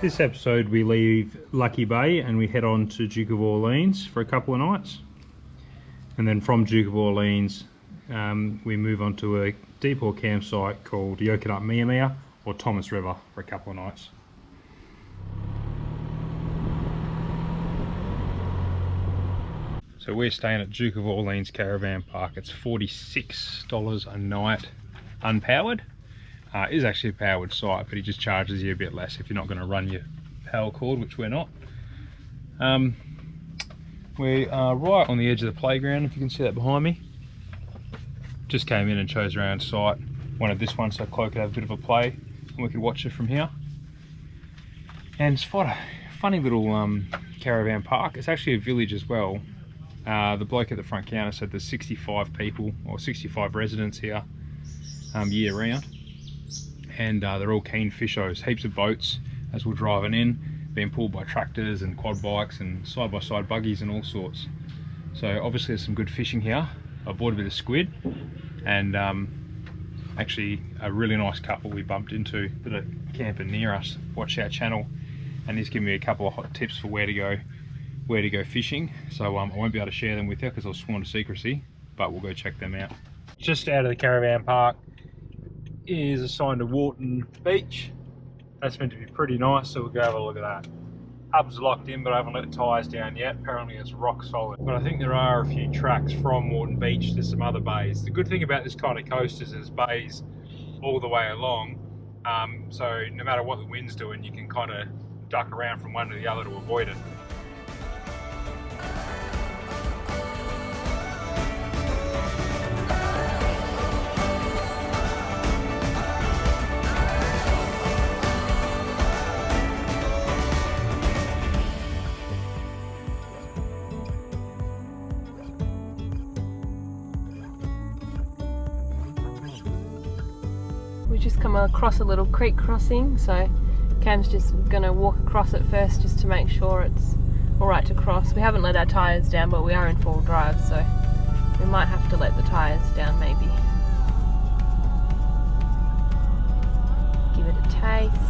This episode we leave Lucky Bay and we head on to Duke of Orleans for a couple of nights. And then from Duke of Orleans we move on to a deep water campsite called Yokinup Mia Mia or Thomas River for a couple of nights. So we're staying at Duke of Orleans Caravan Park. It's $46 a night unpowered. It is actually a powered site, but he just charges you a bit less if you're not going to run your power cord, which we're not. We are right on the edge of the playground, if you can see that behind me. Just came in and chose around site. Wanted this one so Chloe could have a bit of a play and we could watch it from here. And it's quite a funny little caravan park. It's actually a village as well. The bloke at the front counter said there's 65 people or 65 residents here year round. And they're all keen fishers. Heaps of boats as we're driving in, being pulled by tractors and quad bikes and side-by-side buggies and all sorts. So obviously there's some good fishing here. I bought a bit of squid and actually a really nice couple we bumped into that are camping near us, watch our channel, and he's given me a couple of hot tips for where to go fishing. So I won't be able to share them with you because I'll sworn to secrecy, but we'll go check them out. Just out of the caravan park is a sign to Wharton Beach. That's meant to be pretty nice, so we'll go have a look at that. Hub's locked in, but I haven't let the tyres down yet. Apparently it's rock solid. But I think there are a few tracks from Wharton Beach to some other bays. The good thing about this kind of coast is there's bays all the way along. So no matter what the wind's doing, you can kind of duck around from one to the other to avoid it. We just come across a little creek crossing, so Cam's just gonna walk across it first just to make sure it's alright to cross. We haven't let our tyres down, but we are in 4-wheel drive, so we might have to let the tyres down maybe. Give it a taste.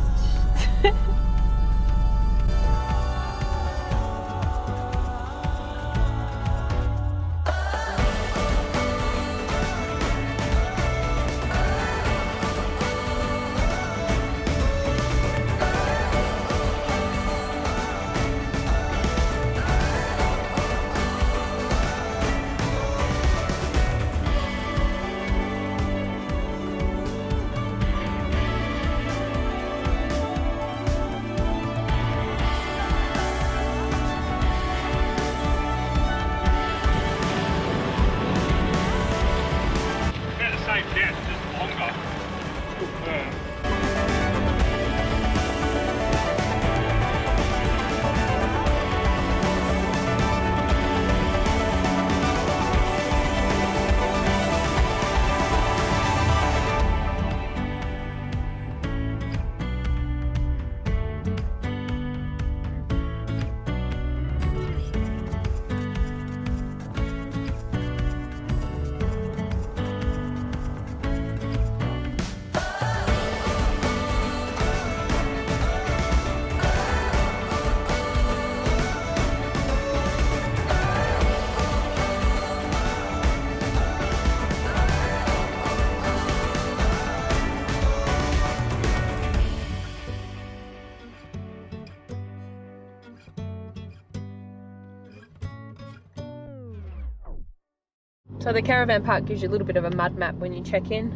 So the caravan park gives you a little bit of a mud map when you check in.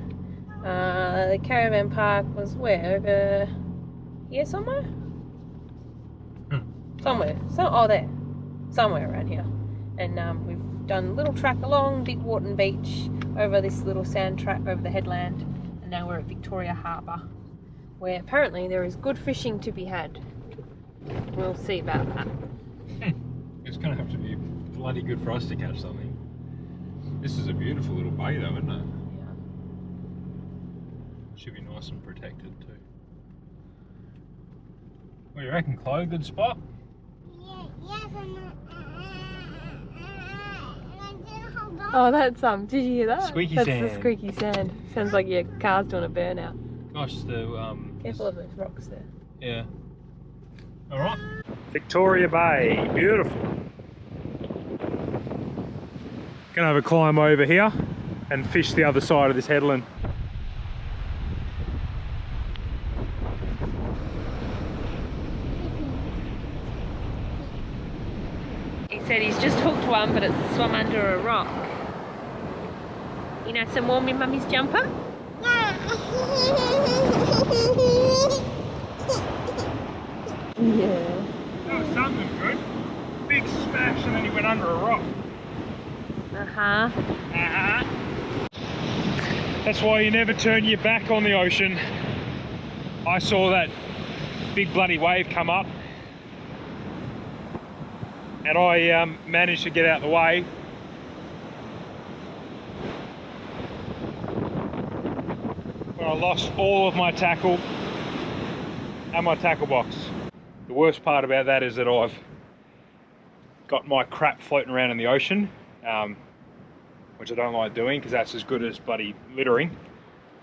The caravan park was where? Over here somewhere? Somewhere. Oh, there. Somewhere around here. And we've done a little track along Big Wharton Beach, over this little sand track over the headland, and now we're at Victoria Harbour, where apparently there is good fishing to be had. We'll see about that. It's going to have to be bloody good for us to catch something. This is a beautiful little bay though, isn't it? Yeah. Should be nice and protected too. What do you reckon, Chloe? Good spot? Oh, that's did you hear that? Squeaky that's sand. The squeaky sand. Sounds like your car's doing a burnout. Gosh, the Careful of those rocks there. yeah. All right. Victoria Bay, beautiful. Gonna have a climb over here and fish the other side of this headland. He said he's just hooked one, but it's swum under a rock. You know, some warm in Mummy's jumper? Yeah. That was something good. Big smash and then he went under a rock. Uh-huh. Uh-huh. That's why you never turn your back on the ocean. I saw that big bloody wave come up and I managed to get out of the way. But I lost all of my tackle and my tackle box. The worst part about that is that I've got my crap floating around in the ocean, which I don't like doing because that's as good as bloody littering.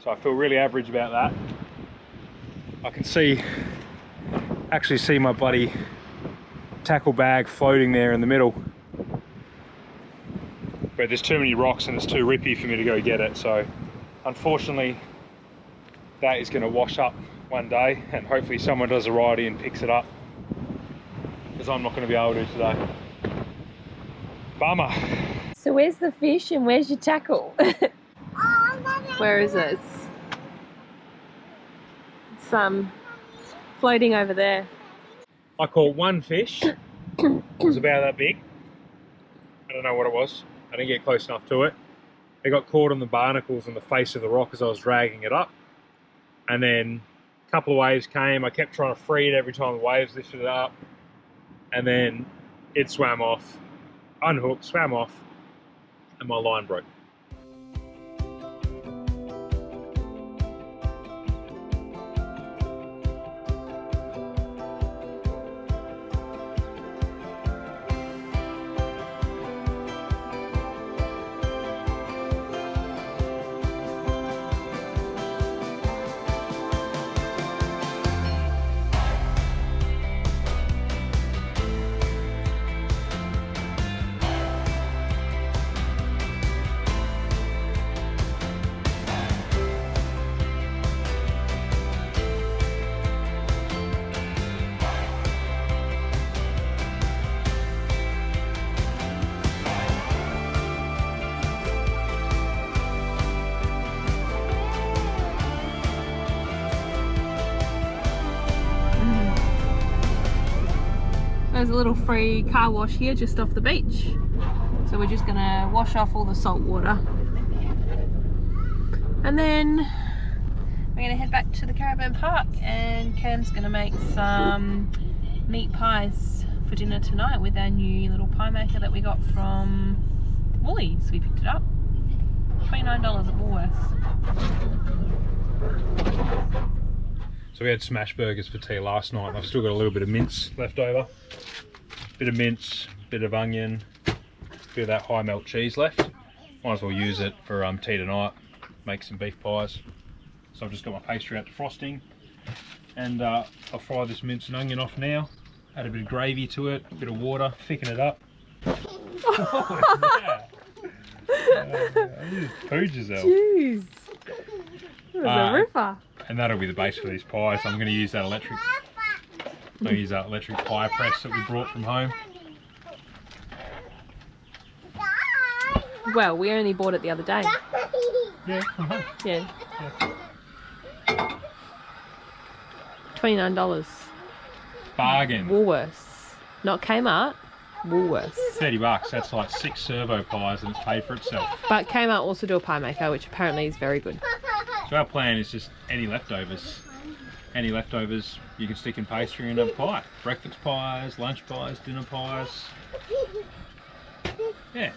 So I feel really average about that. I can actually see my bloody tackle bag floating there in the middle. But there's too many rocks and it's too rippy for me to go get it. So unfortunately, that is going to wash up one day and hopefully someone does a righty and picks it up, because I'm not going to be able to today. Bummer. So where's the fish and where's your tackle? Where is it? It's floating over there. I caught one fish. It was about that big. I don't know what it was. I didn't get close enough to it. It got caught on the barnacles on the face of the rock as I was dragging it up. And then a couple of waves came. I kept trying to free it every time the waves lifted it up. And then it swam off, unhooked, swam off, and my line broke. There's a little free car wash here just off the beach. So we're just gonna wash off all the salt water. And then we're gonna head back to the caravan park and Cam's gonna make some meat pies for dinner tonight with our new little pie maker that we got from Woolies. We picked it up. $29 at Woolworths. So we had smash burgers for tea last night and I've still got a little bit of mince left over. Bit of mince, bit of onion, bit of that high melt cheese left. Might as well use it for tea tonight, make some beef pies. So I've just got my pastry out to frosting and I'll fry this mince and onion off now. Add a bit of gravy to it, a bit of water, thicken it up. What was that? You just pooed yourself. Jeez. It was a ripper. And that'll be the base for these pies. I'm going to use that electric pie press that we brought from home. Well, we only bought it the other day. Yeah. Yeah. $29. Bargain. Woolworths. Not Kmart. Woolworths. $30. That's like 6 servo pies and it's paid for itself. But Kmart also do a pie maker, which apparently is very good. So our plan is just any leftovers. Any leftovers you can stick in pastry and have a pie. Breakfast pies, lunch pies, dinner pies. Yeah.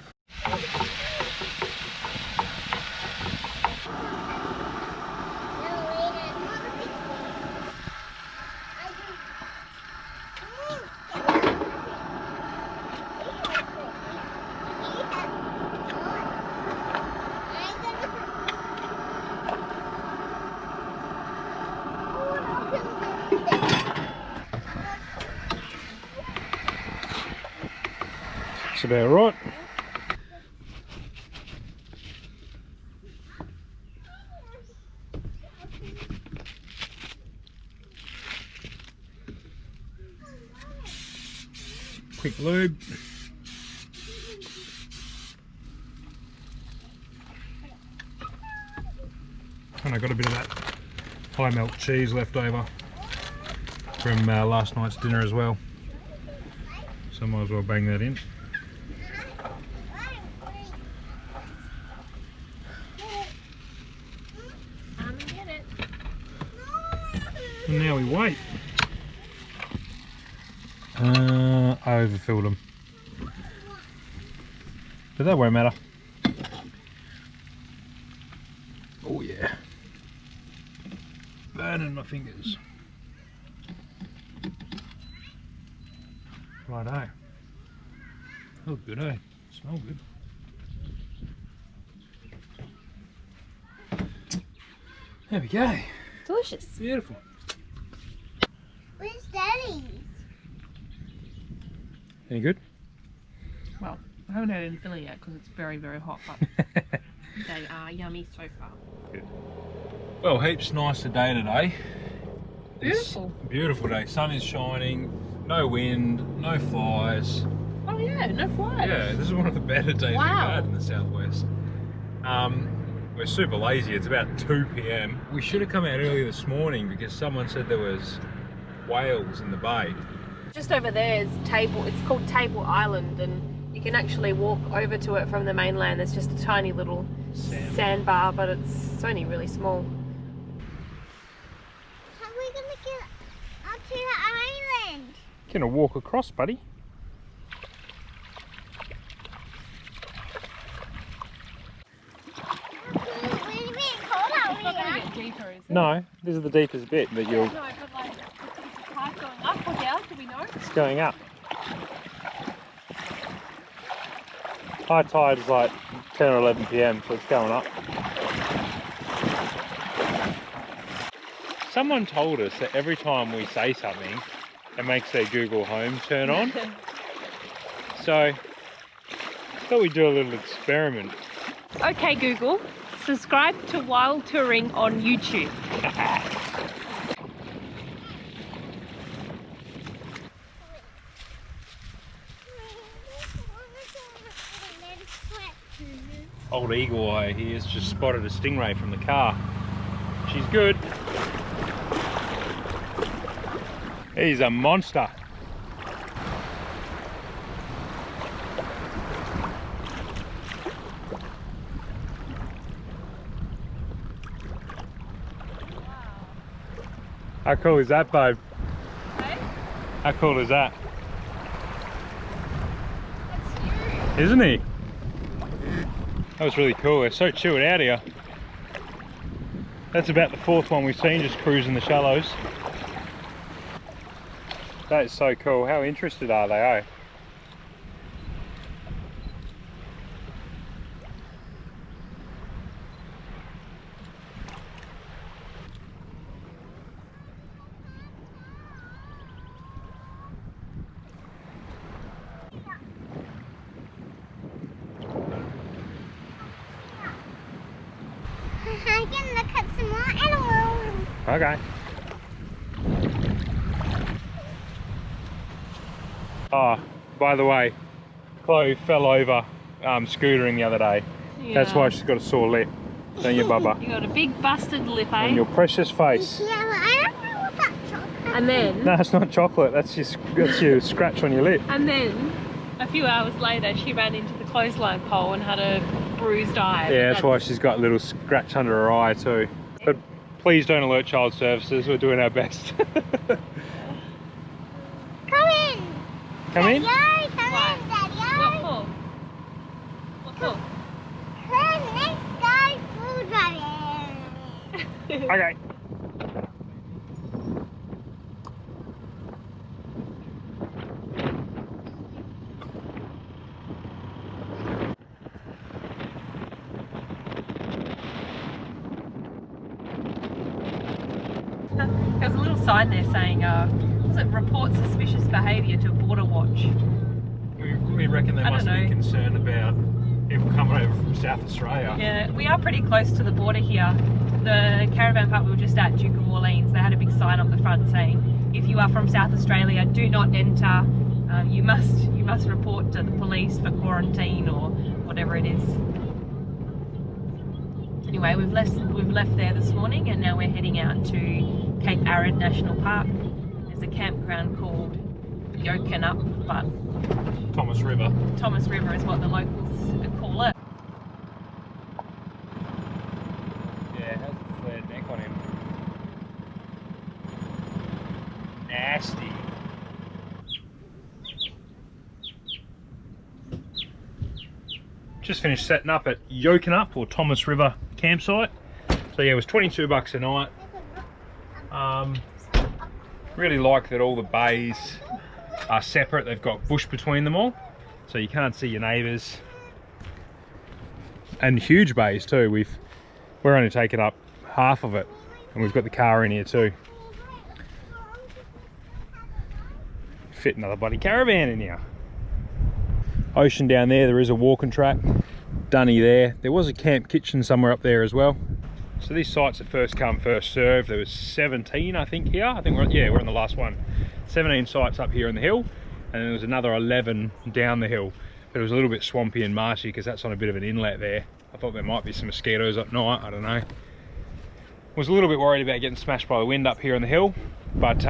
Looks about right. Quick lube. And I got a bit of that high milk cheese left over from last night's dinner as well. So I might as well bang that in. And now we wait. I overfilled them. But that won't matter. Oh yeah. Burning my fingers. Righto. Oh good, eh? Smell good. There we go. Delicious. Beautiful. Where's Daddy's? Any good? Well, I haven't had any filling yet because it's very, very hot, but they are yummy so far. Good. Well, heaps nicer day today. Beautiful. Beautiful day. Sun is shining, no wind, no flies. Oh yeah, no flies. Yeah, this is one of the better days we've Wow. had in the southwest. We're super lazy. It's about 2 p.m. We should have come out early this morning because someone said there was whales in the bay. Just over there is it's called Table Island, and you can actually walk over to it from the mainland. There's just a tiny little sandbar, but it's only really small. How are we gonna get up to the island? Gonna walk across, buddy. We're being cold out It's not going to here. get deeper, is it? No, this is the deepest bit that you'll. No, but like, is the tide going up or down? Do we know? It's going up. High tide is like 10 or 11 p.m, so it's going up. Someone told us that every time we say something, it makes their Google Home turn on. So, I thought we'd do a little experiment. Okay, Google, subscribe to Wild Touring on YouTube. Old Eagle Eye here has just spotted a stingray from the car. She's good. He's a monster. How cool is that, babe? Hey? How cool is that? That's huge. Isn't he? That was really cool. They're so chilled out here. That's about the fourth one we've seen just cruising the shallows. That is so cool. How interested are they, eh? I can look at some more animals. Okay. Oh, by the way, Chloe fell over scootering the other day. That's why she's got a sore lip. Don't you, Bubba? You got a big busted lip, On eh? your precious face. Yeah, but I don't know what that chocolate. And then, No, it's not chocolate. That's your scratch on your lip. and then, a few hours later, she ran into the clothesline pole and had a bruised eye. Yeah, that's why she's got a little scratch under her eye too. But please don't alert child services. We're doing our best. Come in. Come in. Daddy, come Why? in, Daddy. What for? What for? Come next guy food running. Okay. There's a little sign there saying, was it report suspicious behaviour to Border Watch? We reckon they I must don't be know. concerned about people coming over from South Australia. Yeah, we are pretty close to the border here. The caravan park we were just at, Duke of Orleans, they had a big sign up the front saying, if you are from South Australia, do not enter. You must report to the police for quarantine or whatever it is. Anyway, we've left there this morning and now we're heading out to Cape Arid National Park. There's a campground called Yokinup, but Thomas River. Thomas River is what the locals call it. Yeah, it has a flared neck on him. Nasty. Just finished setting up at Yokinup or Thomas River campsite. So yeah, it was $22 a night. Really like that all the bays are separate. They've got bush between them all, so you can't see your neighbours. And huge bays too. We're only taking up half of it, and we've got the car in here too. Fit another bloody caravan in here. Ocean down there. There is a walking track. Dunny there. There was a camp kitchen somewhere up there as well. So these sites are first come, first served. There was 17, I think, here. I think we're in the last one. 17 sites up here in the hill, and there was another 11 down the hill. But it was a little bit swampy and marshy because that's on a bit of an inlet there. I thought there might be some mosquitoes at night. I don't know. Was a little bit worried about getting smashed by the wind up here on the hill, but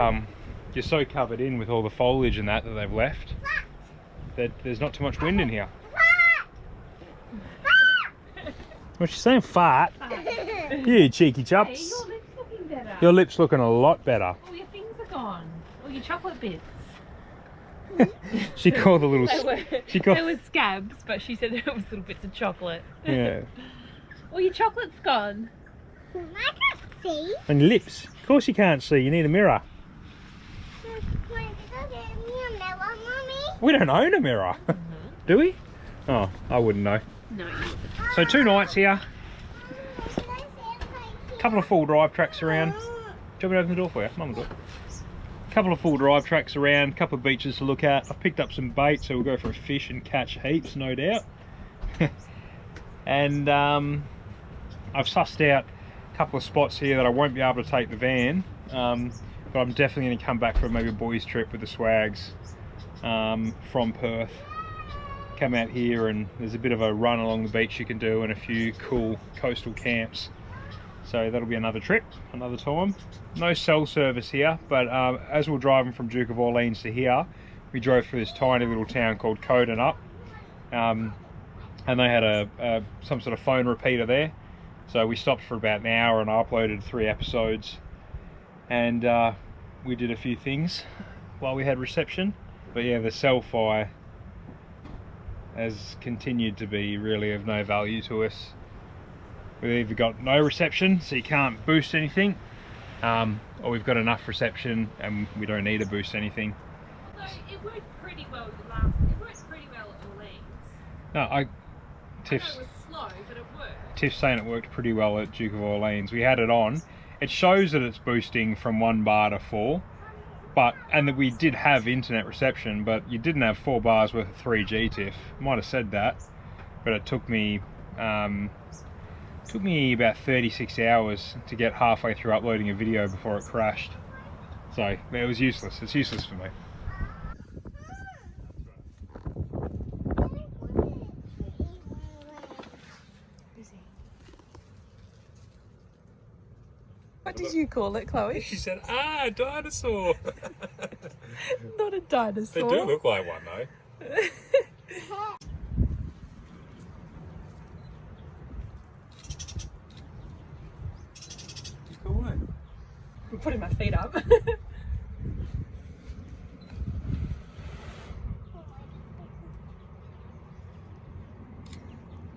you're so covered in with all the foliage and that they've left that there's not too much wind in here. What's she saying? Fart? You cheeky chops. Hey, your lips looking better. Your lips looking a lot better. All your things are gone. All your chocolate bits. She called the little... They were scabs, but she said there was little bits of chocolate. Yeah. All your chocolate's gone. I can't see. And your lips. Of course you can't see. You need a mirror. We don't own a mirror. Do we? Oh, I wouldn't know. No, you wouldn't. So 2 nights here. Couple of full drive tracks around. Do you want me to open the door for you? Mum will do it. Couple of full drive tracks around, couple of beaches to look at. I've picked up some bait, so we'll go for a fish and catch heaps, no doubt. And I've sussed out a couple of spots here that I won't be able to take the van, but I'm definitely going to come back for maybe a boys trip with the swags from Perth. Come out here and there's a bit of a run along the beach you can do and a few cool coastal camps. So that'll be another trip, another time. No cell service here, but as we were driving from Duke of Orleans to here, we drove through this tiny little town called Yokinup, and they had some sort of phone repeater there. So we stopped for about an hour and I uploaded 3 episodes, and we did a few things while we had reception. But yeah, the cell fi has continued to be really of no value to us. We've either got no reception, so you can't boost anything, or we've got enough reception and we don't need to boost anything. So it worked pretty well it worked pretty well at Orleans. No, I Tiff's know it was slow, but it worked. Tiff's saying it worked pretty well at Duke of Orleans. We had it on. It shows that it's boosting from 1 bar to 4, and that we did have internet reception, but you didn't have 4 bars worth of 3G, Tiff. Might have said that, but it took me about 36 hours to get halfway through uploading a video before it crashed. So it was useless. It's useless for me. What did you call it, Chloe? She said, "Ah, dinosaur." Not a dinosaur. They do look like one though. I'm putting my feet up.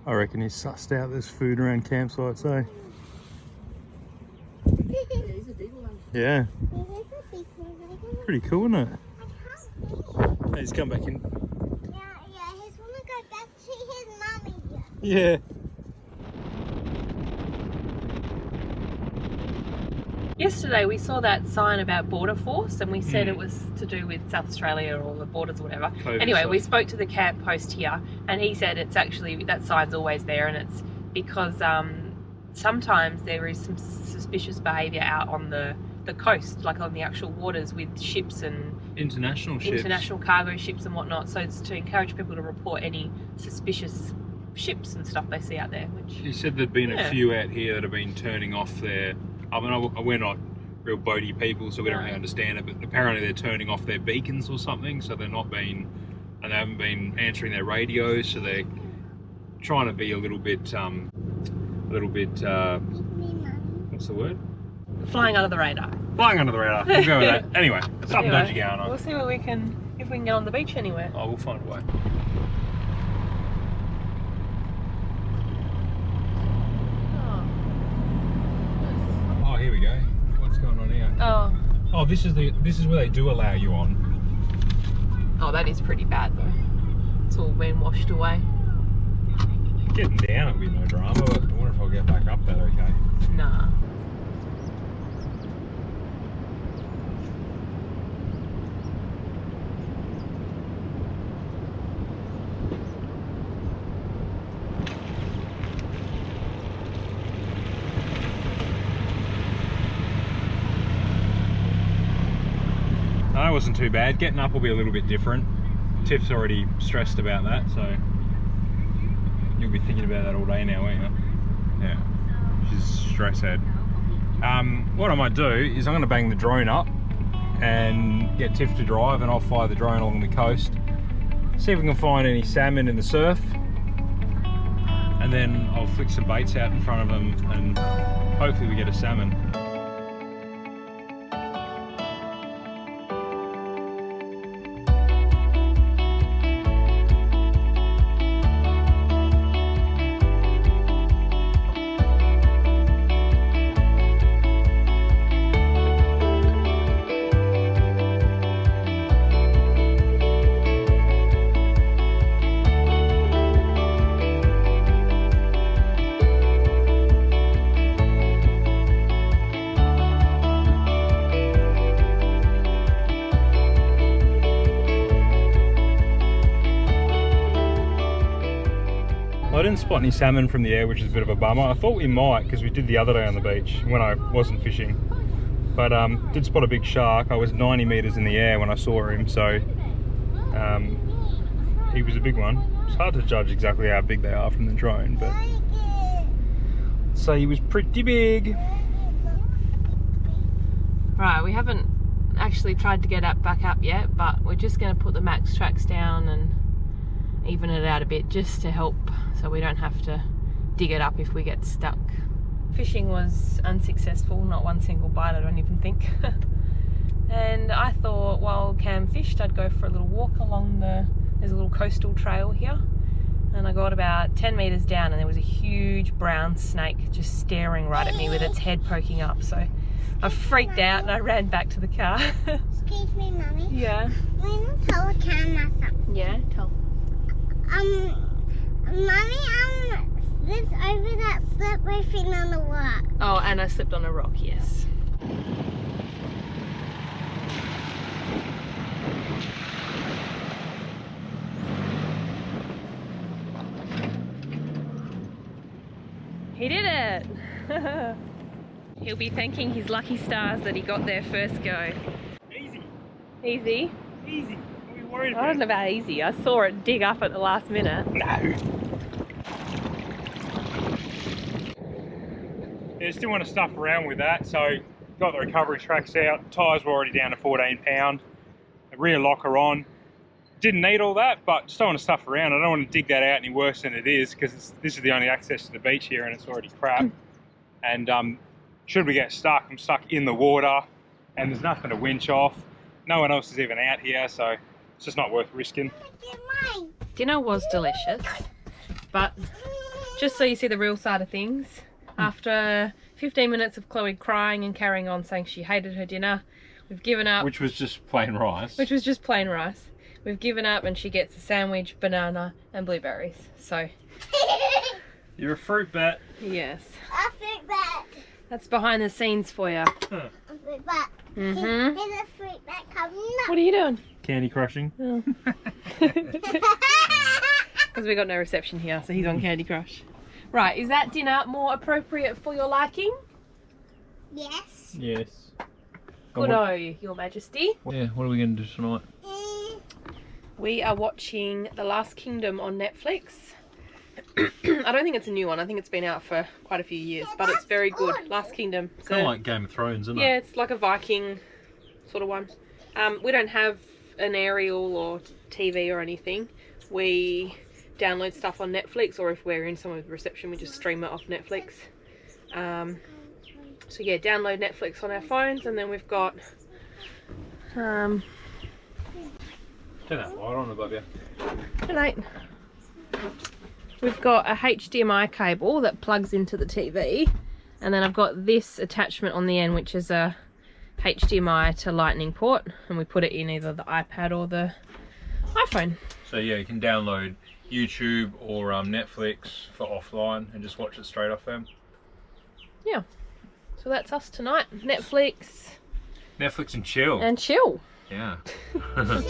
I reckon he's sussed out there's food around campsites, eh? Yeah. Pretty cool, isn't it? Hey, he's come back in. Yeah, he's wanna go back to his mommy. Yeah. Yesterday we saw that sign about border force and we said it was to do with South Australia or the borders or whatever. Anyway, we spoke to the camp host here and he said it's actually, that sign's always there, and it's because sometimes there is some suspicious behaviour out on the coast, like on the actual waters with ships and international cargo ships and whatnot. So it's to encourage people to report any suspicious ships and stuff they see out there. Which he said there'd been a few out here that have been turning off their, I mean, we're not real boaty people, so we don't really understand it, but apparently they're turning off their beacons or something, so they're not being, and they haven't been answering their radios, so they're trying to be a little bit, what's the word? flying under the radar. Flying under the radar. We'll go with that. Anyway, something dodgy going on. We'll see what we can, if we can get on the beach anywhere. Oh, we'll find a way. Oh, here we go. What's going on here? Oh, this is where they do allow you on. Oh, that is pretty bad though. It's all been washed away. Getting down it'll be no drama, but I wonder if I'll get back up that okay. Nah. That wasn't too bad. Getting up will be a little bit different. Tiff's already stressed about that, so you'll be thinking about that all day now, won't you? Yeah, she's stress head. What I might do is I'm going to bang the drone up and get Tiff to drive, and I'll fly the drone along the coast, see if we can find any salmon in the surf, and then I'll flick some baits out in front of them and hopefully we get a salmon. I didn't spot any salmon from the air, which is a bit of a bummer. I thought we might, because we did the other day on the beach when I wasn't fishing. But did spot a big shark. I was 90 metres in the air when I saw him, so he was a big one. It's hard to judge exactly how big they are from the drone, but so he was pretty big. Right, we haven't actually tried to get back up yet, but we're just going to put the max tracks down and even it out a bit just to help so we don't have to dig it up if we get stuck. Fishing was unsuccessful, not one single bite I don't even think. And I thought while Cam fished I'd go for a little walk along there's a little coastal trail here, and I got about 10 metres down and there was a huge brown snake just staring right at me with its head poking up, so I freaked out and I ran back to the car. Excuse me, Mummy. Yeah. I'm going to tell Cam something. Yeah, tell. Mummy, slipped over that slippery thing on the rock. Oh, and I slipped on a rock, yes. He did it! He'll be thanking his lucky stars that he got there first go. Easy. Easy? Easy. What are you worried I about? don't know about easy. I saw it dig up at the last minute. No. Yeah, still want to stuff around with that, so got the recovery tracks out. Tyres were already down to 14 pound. The rear locker on. Didn't need all that, but just don't want to stuff around. I don't want to dig that out any worse than it is, because this is the only access to the beach here and it's already crap. And should we get stuck, I'm stuck in the water and there's nothing to winch off. No one else is even out here, so it's just not worth risking. Dinner was delicious, but just so you see the real side of things, after 15 minutes of Chloe crying and carrying on saying she hated her dinner, we've given up. Which was just plain rice. Which was just plain rice. We've given up and she gets a sandwich, banana and blueberries. So You're a fruit bat. yes. A fruit bat. That's behind the scenes for you. But Mhm. here's a fruit that comes up. What are you doing? Candy crushing. Oh. Because we got no reception here, so he's on Candy Crush. Right, is that dinner more appropriate for your liking? Yes. Yes. Good-o, Your Majesty. Yeah, what are we going to do tonight? We are watching The Last Kingdom on Netflix. I don't think it's a new one. I think it's been out for quite a few years, but it's very good. Last Kingdom. It's kind of like Game of Thrones, isn't it? Yeah, it's like a Viking sort of one. We don't have an aerial or TV or anything. We download stuff on Netflix, or if we're in some of the reception, we just stream it off Netflix. So yeah, download Netflix on our phones, and then we've got Turn that light on above you. good night. We've got a HDMI cable that plugs into the TV, and then I've got this attachment on the end, which is a HDMI to lightning port, and we put it in either the iPad or the iPhone. So yeah, you can download YouTube or Netflix for offline and just watch it straight off them. Yeah, so that's us tonight. Netflix Netflix and chill. and chill. Yeah. So,